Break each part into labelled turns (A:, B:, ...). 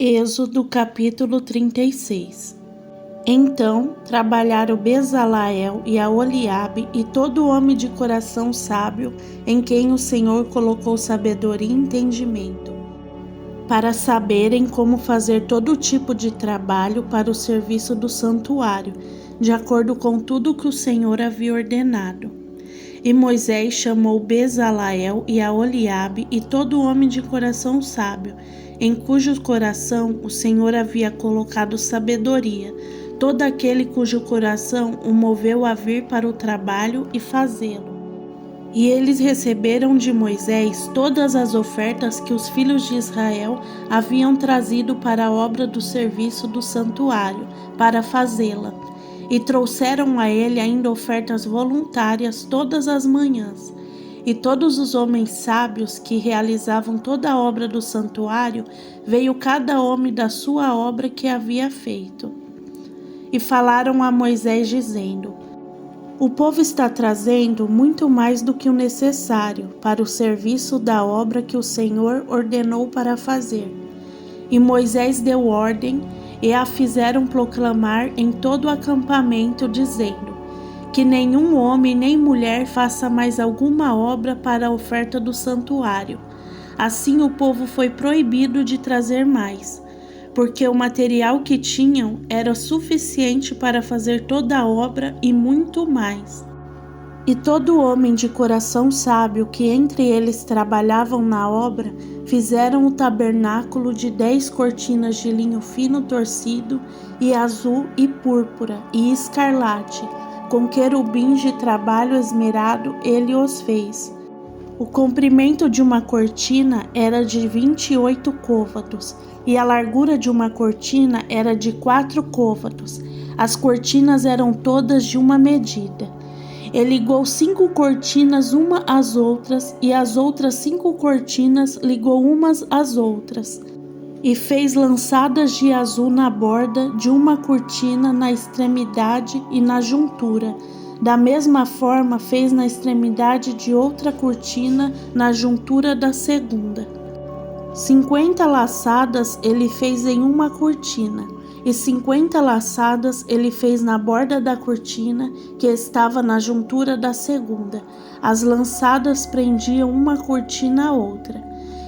A: Êxodo capítulo 36. Então trabalharam Bezaleel e Aholiabe e todo homem de coração sábio, em quem o Senhor colocou sabedoria e entendimento, para saberem como fazer todo tipo de trabalho para o serviço do santuário, de acordo com tudo que o Senhor havia ordenado. E Moisés chamou Bezaleel e Aholiabe e todo homem de coração sábio, em cujo coração o Senhor havia colocado sabedoria, todo aquele cujo coração o moveu a vir para o trabalho e fazê-lo. E eles receberam de Moisés todas as ofertas que os filhos de Israel haviam trazido para a obra do serviço do santuário, para fazê-la. E trouxeram a ele ainda ofertas voluntárias todas as manhãs. E todos os homens sábios que realizavam toda a obra do santuário, veio cada homem da sua obra que havia feito. E falaram a Moisés dizendo: o povo está trazendo muito mais do que o necessário para o serviço da obra que o Senhor ordenou para fazer. E Moisés deu ordem e a fizeram proclamar em todo o acampamento, dizendo: que nenhum homem nem mulher faça mais alguma obra para a oferta do santuário. Assim o povo foi proibido de trazer mais, porque o material que tinham era suficiente para fazer toda a obra e muito mais. E todo homem de coração sábio que entre eles trabalhavam na obra, fizeram o tabernáculo de 10 cortinas de linho fino torcido, e azul e púrpura e escarlate, com querubins de trabalho esmerado ele os fez. O comprimento de uma cortina era de 28 côvados, e a largura de uma cortina era de 4 côvados. As cortinas eram todas de uma medida. Ele ligou 5 cortinas uma às outras, e as outras 5 cortinas ligou umas às outras. E fez lançadas de azul na borda de uma cortina na extremidade e na juntura. Da mesma forma fez na extremidade de outra cortina na juntura da segunda. 50 laçadas ele fez em uma cortina, e 50 laçadas ele fez na borda da cortina que estava na juntura da segunda. As lançadas prendiam uma cortina à outra.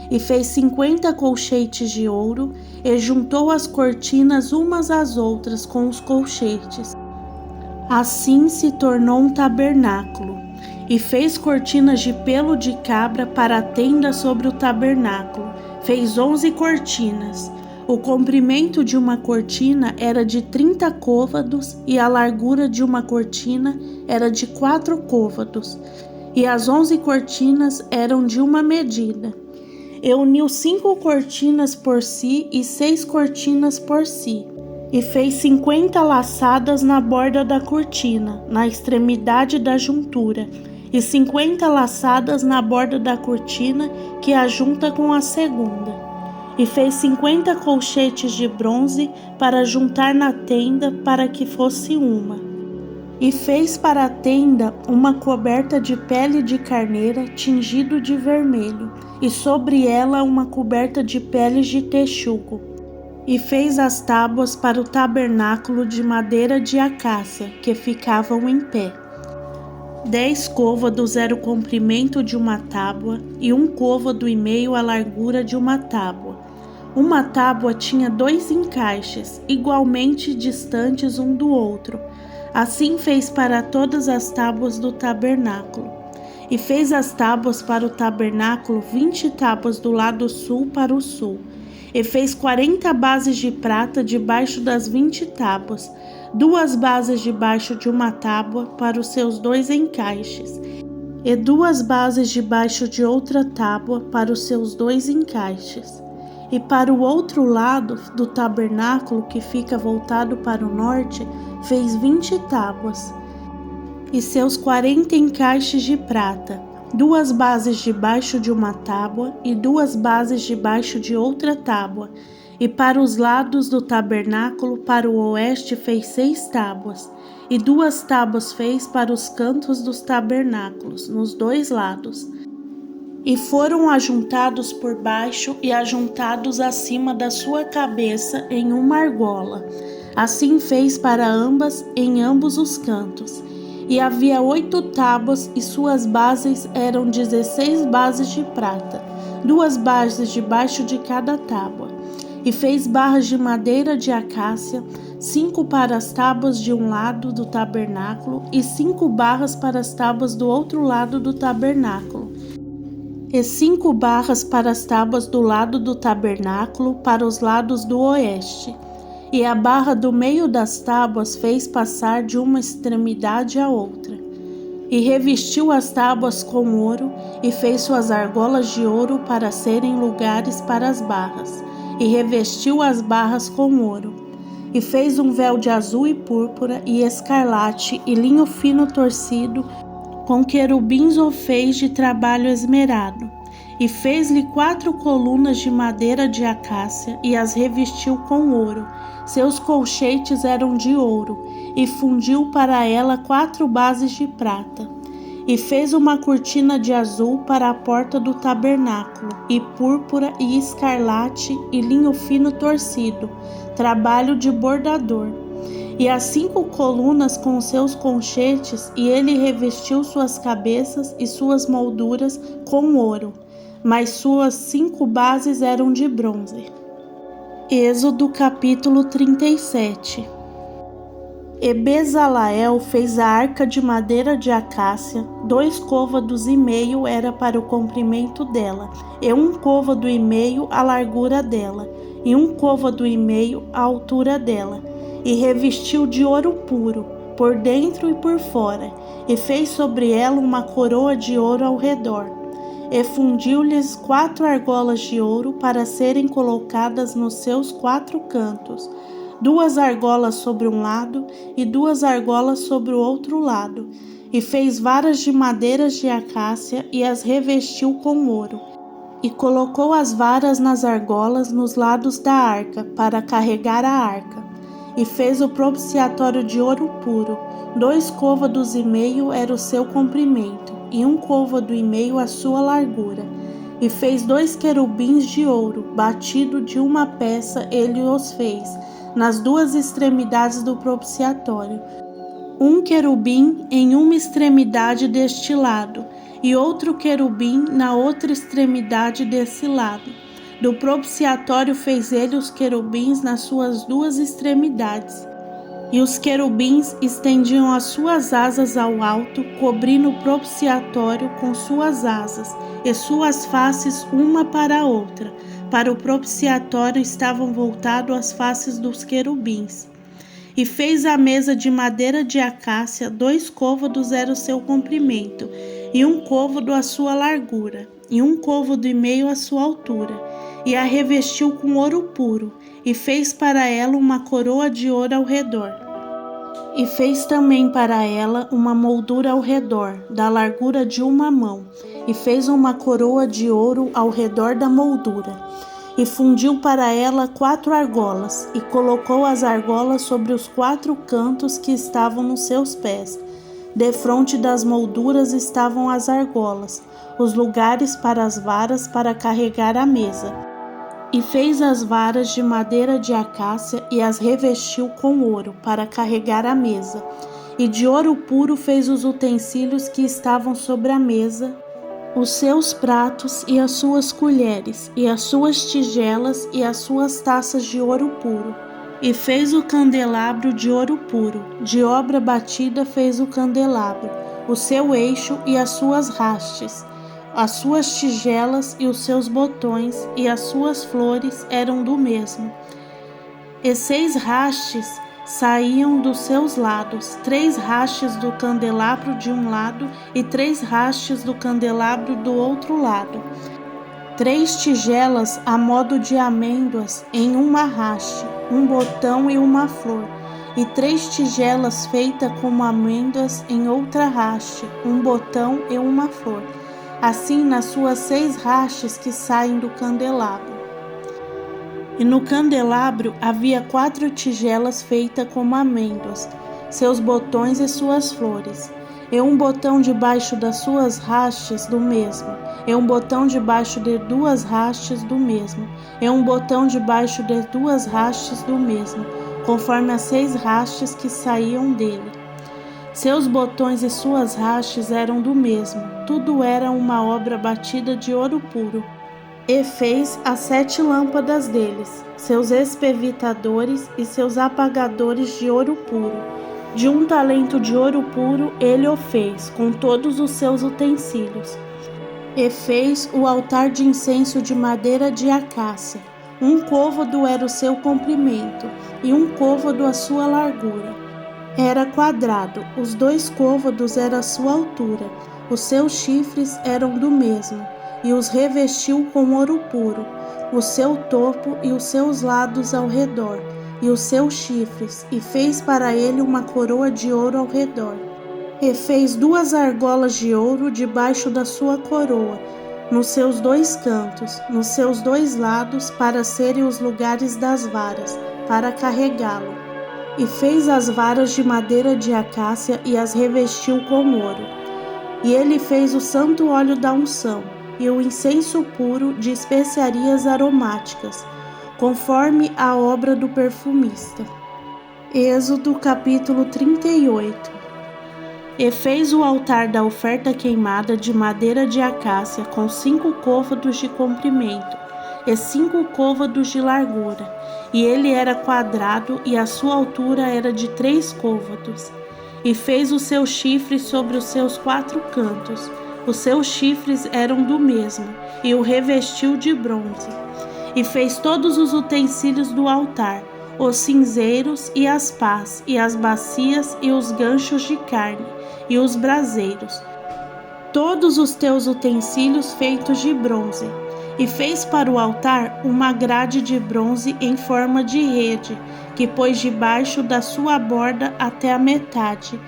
A: E fez 50 colchetes de ouro, e juntou as cortinas umas às outras com os colchetes. Assim se tornou um tabernáculo. E fez cortinas de pelo de cabra para a tenda sobre o tabernáculo. Fez 11 cortinas. O comprimento de uma cortina era de 30 côvados, e a largura de uma cortina era de 4 côvados. E as 11 cortinas eram de uma medida. E uniu 5 cortinas por si e 6 cortinas por si. E fez 50 laçadas na borda da cortina, na extremidade da juntura, e 50 laçadas na borda da cortina que a junta com a segunda. E fez 50 colchetes de bronze para juntar na tenda, para que fosse uma. E fez para a tenda uma coberta de pele de carneira tingido de vermelho, e sobre ela uma coberta de peles de texugo. E fez as tábuas para o tabernáculo de madeira de acácia, que ficavam em pé. 10 côvados era o comprimento de uma tábua, e 1 côvado e meio a largura de uma tábua. Uma tábua tinha 2 encaixes, igualmente distantes um do outro. Assim fez para todas as tábuas do tabernáculo. E fez as tábuas para o tabernáculo 20 tábuas do lado sul para o sul. E fez 40 bases de prata debaixo das 20 tábuas, 2 bases debaixo de uma tábua para os seus 2 encaixes, e 2 bases debaixo de outra tábua para os seus 2 encaixes. E para o outro lado do tabernáculo, que fica voltado para o norte, fez 20 tábuas, e seus 40 encaixes de prata, 2 bases debaixo de uma tábua e 2 bases debaixo de outra tábua. E para os lados do tabernáculo, para o oeste, fez 6 tábuas, e 2 tábuas fez para os cantos dos tabernáculos, nos 2 lados. e foram ajuntados por baixo e ajuntados acima da sua cabeça em uma argola. Assim fez para ambas em ambos os cantos. E havia 8 tábuas, e suas bases eram 16 bases de prata, 2 bases debaixo de cada tábua. E fez barras de madeira de acácia, 5 para as tábuas de um lado do tabernáculo, e 5 barras para as tábuas do outro lado do tabernáculo, e 5 barras para as tábuas do lado do tabernáculo, para os lados do oeste. E a barra do meio das tábuas fez passar de uma extremidade à outra. E revestiu as tábuas com ouro, e fez suas argolas de ouro para serem lugares para as barras, e revestiu as barras com ouro. E fez um véu de azul e púrpura, e escarlate, e linho fino torcido, com querubins ou fez de trabalho esmerado. E fez-lhe 4 colunas de madeira de acácia, e as revestiu com ouro. Seus colchetes eram de ouro, e fundiu para ela 4 bases de prata. E fez uma cortina de azul para a porta do tabernáculo, e púrpura e escarlate e linho fino torcido, trabalho de bordador. E as 5 colunas com seus colchetes, e ele revestiu suas cabeças e suas molduras com ouro, mas suas 5 bases eram de bronze. Êxodo capítulo 37. E Bezaleel fez a arca de madeira de acácia, 2 côvados e meio era para o comprimento dela, e 1 côvado e meio a largura dela, e 1 côvado e meio a altura dela, e revestiu de ouro puro, por dentro e por fora, e fez sobre ela uma coroa de ouro ao redor. E fundiu-lhes 4 argolas de ouro para serem colocadas nos seus 4 cantos, 2 argolas sobre um lado e 2 argolas sobre o outro lado. E fez varas de madeiras de acácia e as revestiu com ouro. E colocou as varas nas argolas nos lados da arca, para carregar a arca. E fez o propiciatório de ouro puro, 2 côvados e meio era o seu comprimento, e 1 côvado e meio a sua largura. E fez 2 querubins de ouro, batido de uma peça ele os fez, nas 2 extremidades do propiciatório. 1 querubim em uma extremidade deste lado, e outro querubim na outra extremidade desse lado. Do propiciatório fez ele os querubins nas suas 2 extremidades. E os querubins estendiam as suas asas ao alto, cobrindo o propiciatório com suas asas, e suas faces uma para a outra. Para o propiciatório estavam voltadas as faces dos querubins. E fez a mesa de madeira de acácia, 2 côvados era o seu comprimento, e 1 côvado a sua largura, e 1 côvado e meio a sua altura. E a revestiu com ouro puro, e fez para ela uma coroa de ouro ao redor. E fez também para ela uma moldura ao redor, da largura de uma mão, e fez uma coroa de ouro ao redor da moldura. E fundiu para ela 4 argolas, e colocou as argolas sobre os 4 cantos que estavam nos seus pés. Defronte das molduras estavam as argolas, os lugares para as varas para carregar a mesa. E fez as varas de madeira de acácia e as revestiu com ouro para carregar a mesa. E de ouro puro fez os utensílios que estavam sobre a mesa, os seus pratos e as suas colheres, e as suas tigelas e as suas taças de ouro puro. E fez o candelabro de ouro puro, de obra batida fez o candelabro, o seu eixo e as suas hastes. As suas tigelas e os seus botões e as suas flores eram do mesmo. E 6 hastes saíam dos seus lados, 3 hastes do candelabro de um lado e 3 hastes do candelabro do outro lado. 3 tigelas a modo de amêndoas em uma haste, um botão e uma flor, e 3 tigelas feitas como amêndoas em outra haste, um botão e uma flor. Assim nas suas 6 hastes que saem do candelabro. E no candelabro havia 4 tigelas feitas como amêndoas, seus botões e suas flores. e um botão debaixo das suas hastes do mesmo, e um botão debaixo de 2 hastes do mesmo, e um botão debaixo de 2 hastes do mesmo, conforme as 6 hastes que saíam dele. Seus botões e suas hastes eram do mesmo, tudo era uma obra batida de ouro puro. E fez as 7 lâmpadas deles, seus espevitadores e seus apagadores de ouro puro. De 1 talento de ouro puro ele o fez, com todos os seus utensílios. E fez o altar de incenso de madeira de acácia. 1 côvado era o seu comprimento, e 1 côvado a sua largura. Era quadrado, os 2 côvados era a sua altura, os seus chifres eram do mesmo, e os revestiu com ouro puro, o seu topo e os seus lados ao redor, e os seus chifres, e fez para ele uma coroa de ouro ao redor. E fez 2 argolas de ouro debaixo da sua coroa, nos seus 2 cantos, nos seus 2 lados, para serem os lugares das varas, para carregá-lo. E fez as varas de madeira de acácia e as revestiu com ouro. E ele fez o santo óleo da unção, e o incenso puro de especiarias aromáticas, conforme a obra do perfumista. Êxodo capítulo 38. E fez o altar da oferta queimada de madeira de acácia com 5 côvados de comprimento e 5 côvados de largura, e ele era quadrado e a sua altura era de 3 côvados. E fez os seus chifres sobre os seus 4 cantos, os seus chifres eram do mesmo, e o revestiu de bronze. E fez todos os utensílios do altar, os cinzeiros e as pás, e as bacias e os ganchos de carne, e os braseiros, todos os teus utensílios feitos de bronze. E fez para o altar uma grade de bronze em forma de rede, que pôs debaixo da sua borda até a metade.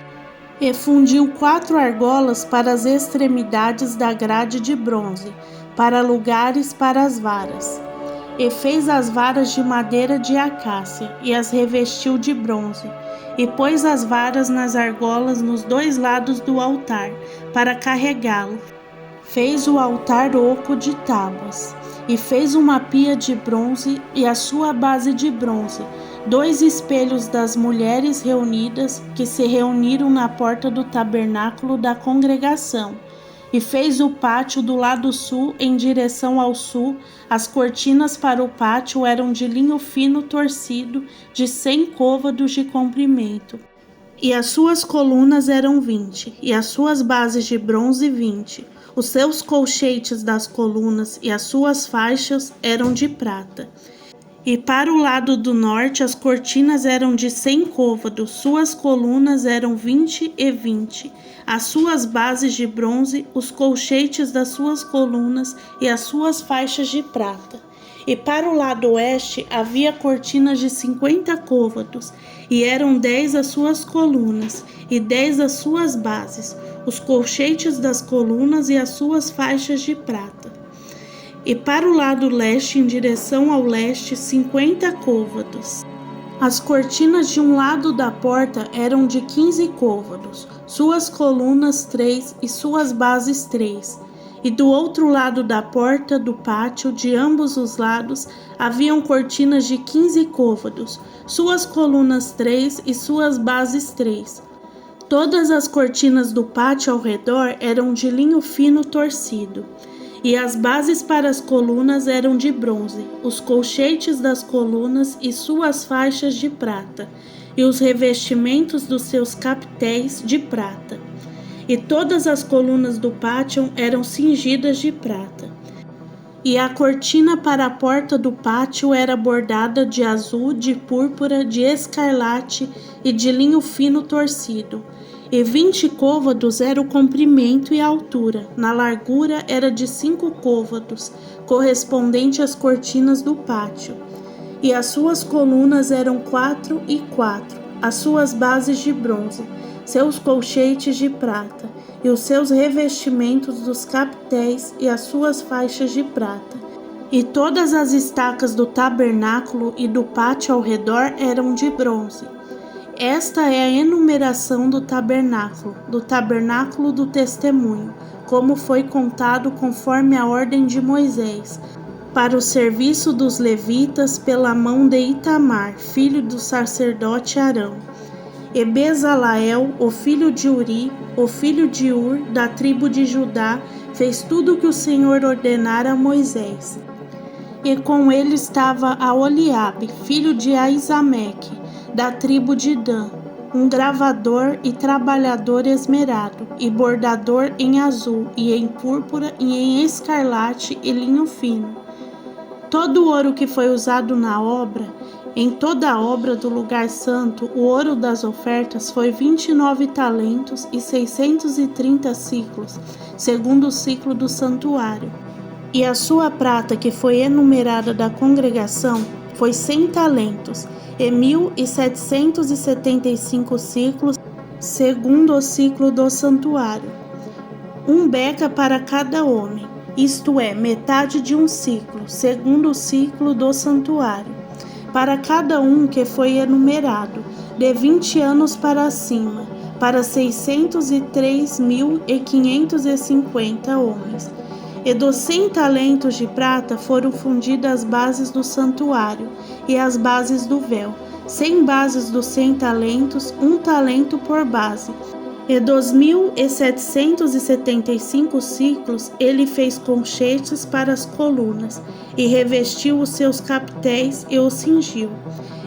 A: E fundiu 4 argolas para as extremidades da grade de bronze, para lugares para as varas. E fez as varas de madeira de acácia, e as revestiu de bronze, e pôs as varas nas argolas nos 2 lados do altar, para carregá-lo. Fez o altar oco de tábuas, e fez uma pia de bronze e a sua base de bronze, 2 espelhos das mulheres reunidas que se reuniram na porta do tabernáculo da congregação. E fez o pátio do lado sul em direção ao sul. As cortinas para o pátio eram de linho fino torcido, de 100 côvados de comprimento. E as suas colunas eram 20, e as suas bases de bronze 20. Os seus colchetes das colunas e as suas faixas eram de prata. E para o lado do norte as cortinas eram de 100 côvados, suas colunas eram 20 e 20. As suas bases de bronze, os colchetes das suas colunas e as suas faixas de prata. E para o lado oeste havia cortinas de 50 côvados, e eram 10 as suas colunas, e 10 as suas bases, os colchetes das colunas e as suas faixas de prata. E para o lado leste, em direção ao leste, 50 côvados. As cortinas de um lado da porta eram de 15 côvados, suas colunas 3 e suas bases 3. E do outro lado da porta do pátio, de ambos os lados, haviam cortinas de 15 côvados, suas colunas 3 e suas bases 3. Todas as cortinas do pátio ao redor eram de linho fino torcido, e as bases para as colunas eram de bronze, os colchetes das colunas e suas faixas de prata, e os revestimentos dos seus capitéis de prata. E todas as colunas do pátio eram cingidas de prata. E a cortina para a porta do pátio era bordada de azul, de púrpura, de escarlate e de linho fino torcido. E 20 côvados era o comprimento e a altura, na largura era de 5 côvados, correspondente às cortinas do pátio. E as suas colunas eram 4 e 4, as suas bases de bronze, seus colchetes de prata, e os seus revestimentos dos capitéis e as suas faixas de prata. E todas as estacas do tabernáculo e do pátio ao redor eram de bronze. Esta é a enumeração do tabernáculo do testemunho, como foi contado conforme a ordem de Moisés, para o serviço dos levitas pela mão de Itamar, filho do sacerdote Arão. E Bezalael, o filho de Uri, o filho de Ur, da tribo de Judá, fez tudo o que o Senhor ordenara a Moisés. E com ele estava Aholiabe, filho de Aisameque, da tribo de Dan, um gravador e trabalhador esmerado, e bordador em azul, e em púrpura, e em escarlate e linho fino. Todo o ouro que foi usado na obra, em toda a obra do lugar santo, o ouro das ofertas foi 29 talentos e 630 siclos, segundo o ciclo do santuário. E a sua prata, que foi enumerada da congregação, foi 100 talentos e 1.775 ciclos, segundo o ciclo do santuário. Um beca para cada homem, isto é, metade de um ciclo, segundo o ciclo do santuário, para cada um que foi enumerado, de 20 anos para cima, para 603.550 homens. E dos 100 talentos de prata foram fundidas as bases do santuário e as bases do véu, 100 bases dos 100 talentos, 1 talento por base. E dos 1.775 ciclos ele fez conchetes para as colunas, e revestiu os seus capitéis e os cingiu.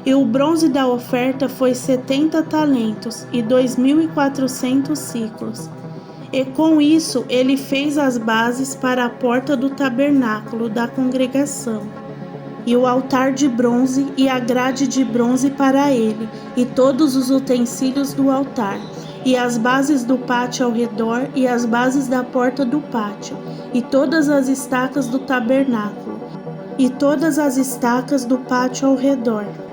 A: E o bronze da oferta foi 70 talentos e 2.400 ciclos. E com isso ele fez as bases para a porta do tabernáculo da congregação, e o altar de bronze e a grade de bronze para ele, e todos os utensílios do altar, e as bases do pátio ao redor, e as bases da porta do pátio, e todas as estacas do tabernáculo, e todas as estacas do pátio ao redor.